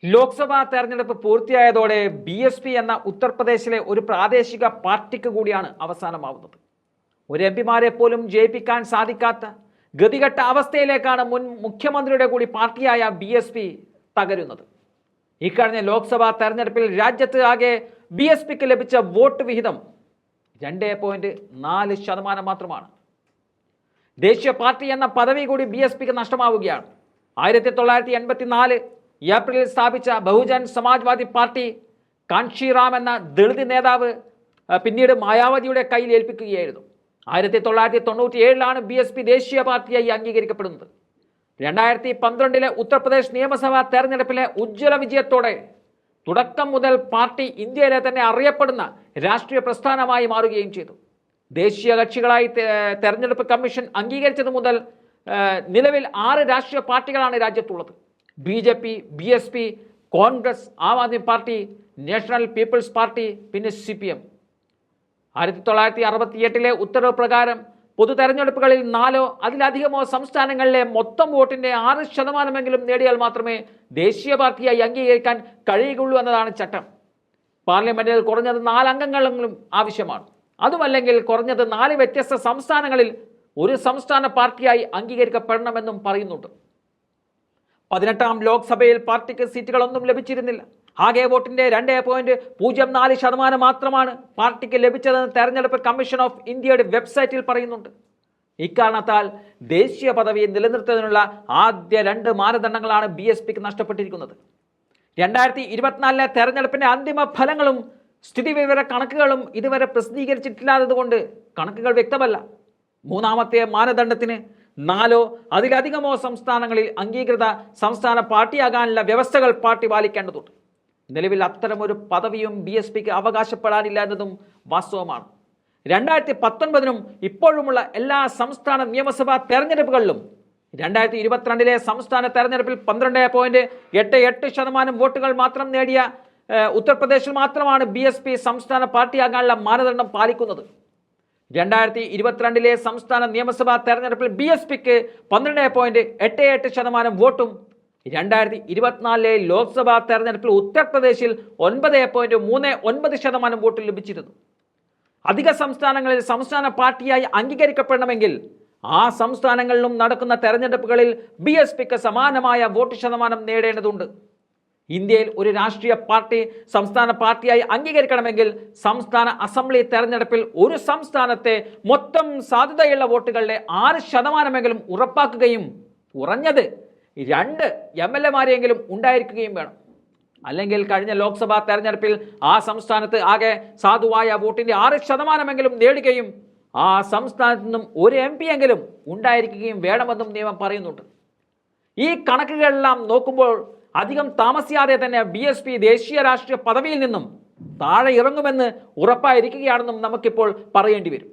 ലോക്സഭാ തെരഞ്ഞെടുപ്പ് പൂർത്തിയായതോടെ BSP എന്ന ഉത്തർപ്രദേശിലെ ഒരു പ്രാദേശിക പാർട്ടിക്ക് കൂടിയാണ് അവസാനമാവുന്നത്. ഒരു എംപിമാരെ പോലും ജയിപ്പിക്കാൻ സാധിക്കാത്ത ഗതികെട്ട അവസ്ഥയിലേക്കാണ് മുൻ മുഖ്യമന്ത്രിയുടെ കൂടി പാർട്ടിയായ BSP തകരുന്നത്. ഇക്കഴിഞ്ഞ ലോക്സഭാ തെരഞ്ഞെടുപ്പിൽ രാജ്യത്ത് ആകെ BSPക്ക് ലഭിച്ച വോട്ട് വിഹിതം 2.4% മാത്രമാണ്. ദേശീയ പാർട്ടി എന്ന പദവി കൂടി BSPക്ക് നഷ്ടമാവുകയാണ്. 1984 ഏപ്രിലിൽ സ്ഥാപിച്ച ബഹുജൻ സമാജ്വാദി പാർട്ടി കാൻഷിറാം എന്ന ദളിത് നേതാവ് പിന്നീട് മായാവതിയുടെ കയ്യിൽ ഏൽപ്പിക്കുകയായിരുന്നു. 1997 BSP ദേശീയ പാർട്ടിയായി അംഗീകരിക്കപ്പെടുന്നത്. 2012 ഉത്തർപ്രദേശ് നിയമസഭാ തെരഞ്ഞെടുപ്പിലെ ഉജ്ജ്വല വിജയത്തോടെ തുടക്കം മുതൽ പാർട്ടി ഇന്ത്യയിലെ തന്നെ അറിയപ്പെടുന്ന രാഷ്ട്രീയ പ്രസ്ഥാനമായി മാറുകയും ചെയ്തു. ദേശീയ കക്ഷികളായി തെരഞ്ഞെടുപ്പ് കമ്മീഷൻ അംഗീകരിച്ചത് മുതൽ നിലവിൽ 6 രാഷ്ട്രീയ പാർട്ടികളാണ് രാജ്യത്തുള്ളത്. BJP, BSP, Congress, Aam Aadmi Party, National People's Party, പിന്നെ CPM. 1968 ഉത്തരവ് പ്രകാരം പൊതു തെരഞ്ഞെടുപ്പുകളിൽ 4 അതിലധികമോ സംസ്ഥാനങ്ങളിലെ മൊത്തം വോട്ടിന്റെ 6% നേടിയാൽ മാത്രമേ ദേശീയ പാർട്ടിയായി അംഗീകരിക്കാൻ കഴിയുകയുള്ളൂ എന്നതാണ് ചട്ടം. പാർലമെന്റിൽ കുറഞ്ഞത് 4 അംഗങ്ങളെങ്കിലും ആവശ്യമാണ്. അതുമല്ലെങ്കിൽ കുറഞ്ഞത് 4 വ്യത്യസ്ത സംസ്ഥാനങ്ങളിൽ ഒരു സംസ്ഥാന പാർട്ടിയായി അംഗീകരിക്കപ്പെടണമെന്നും പറയുന്നുണ്ട്. 18ാം ലോക്സഭയിൽ പാർട്ടിക്ക് സീറ്റുകളൊന്നും ലഭിച്ചിരുന്നില്ല. ആകെ വോട്ടിന്റെ 2.04% മാത്രമാണ് പാർട്ടിക്ക് ലഭിച്ചതെന്ന് തെരഞ്ഞെടുപ്പ് കമ്മീഷൻ ഓഫ് ഇന്ത്യയുടെ വെബ്സൈറ്റിൽ പറയുന്നുണ്ട്. ഇക്കാരണത്താൽ ദേശീയ പദവി നിലനിർത്തുന്നതിനുള്ള ആദ്യ 2 മാനദണ്ഡങ്ങളാണ് BSPക്ക് നഷ്ടപ്പെട്ടിരിക്കുന്നത്. 2024 തെരഞ്ഞെടുപ്പിന്റെ അന്തിമ ഫലങ്ങളും സ്ഥിതിവിവര കണക്കുകളും ഇതുവരെ പ്രസിദ്ധീകരിച്ചിട്ടില്ലാത്തതുകൊണ്ട് കണക്കുകൾ വ്യക്തമല്ല. 3ാമത്തെ മാനദണ്ഡത്തിന് 4 അതിലധികമോ സംസ്ഥാനങ്ങളിൽ അംഗീകൃത സംസ്ഥാന പാർട്ടിയാകാനുള്ള വ്യവസ്ഥകൾ പാർട്ടി പാലിക്കേണ്ടതുണ്ട്. നിലവിൽ അത്തരമൊരു പദവിയും BSPക്ക് അവകാശപ്പെടാനില്ല എന്നതും വാസ്തവമാണ്. 2019 ഇപ്പോഴുമുള്ള എല്ലാ സംസ്ഥാന നിയമസഭാ തെരഞ്ഞെടുപ്പുകളിലും 2022 സംസ്ഥാന തെരഞ്ഞെടുപ്പിൽ 12.88% വോട്ടുകൾ മാത്രം നേടിയ ഉത്തർപ്രദേശിൽ മാത്രമാണ് BSP സംസ്ഥാന പാർട്ടിയാകാനുള്ള മാനദണ്ഡം പാലിക്കുന്നത്. 2022 സംസ്ഥാന നിയമസഭാ തെരഞ്ഞെടുപ്പിൽ BSPക്ക് 12.88% വോട്ടും 2024 ലോക്സഭാ തെരഞ്ഞെടുപ്പിൽ ഉത്തർപ്രദേശിൽ 9.39% വോട്ടും ലഭിച്ചിരുന്നു. അധിക സംസ്ഥാനങ്ങളിൽ സംസ്ഥാന പാർട്ടിയായി അംഗീകരിക്കപ്പെടണമെങ്കിൽ ആ സംസ്ഥാനങ്ങളിലും നടക്കുന്ന തെരഞ്ഞെടുപ്പുകളിൽ BSPക്ക് സമാനമായ വോട്ട് ശതമാനം നേടേണ്ടതുണ്ട്. ഇന്ത്യയിൽ ഒരു രാഷ്ട്രീയ പാർട്ടി സംസ്ഥാന പാർട്ടിയായി അംഗീകരിക്കണമെങ്കിൽ സംസ്ഥാന അസംബ്ലി തെരഞ്ഞെടുപ്പിൽ ഒരു സംസ്ഥാനത്തെ മൊത്തം സാധ്യതയുള്ള വോട്ടുകളുടെ 6% ഉറപ്പാക്കുകയും കുറഞ്ഞത് 2 MLAമാരെങ്കിലും ഉണ്ടായിരിക്കുകയും വേണം. അല്ലെങ്കിൽ കഴിഞ്ഞ ലോക്സഭാ തെരഞ്ഞെടുപ്പിൽ ആ സംസ്ഥാനത്ത് ആകെ സാധുവായ വോട്ടിന്റെ 6% നേടുകയും ആ സംസ്ഥാനത്ത് നിന്നും ഒരു MP ഉണ്ടായിരിക്കുകയും വേണമെന്നും നിയമം പറയുന്നുണ്ട്. ഈ കണക്കുകളെല്ലാം നോക്കുമ്പോൾ അധികം താമസിയാതെ തന്നെ BSP ദേശീയ രാഷ്ട്രീയ പദവിയിൽ നിന്നും താഴെ ഇറങ്ങുമെന്ന് ഉറപ്പായിരിക്കുകയാണെന്നും നമുക്കിപ്പോൾ പറയേണ്ടി വരും.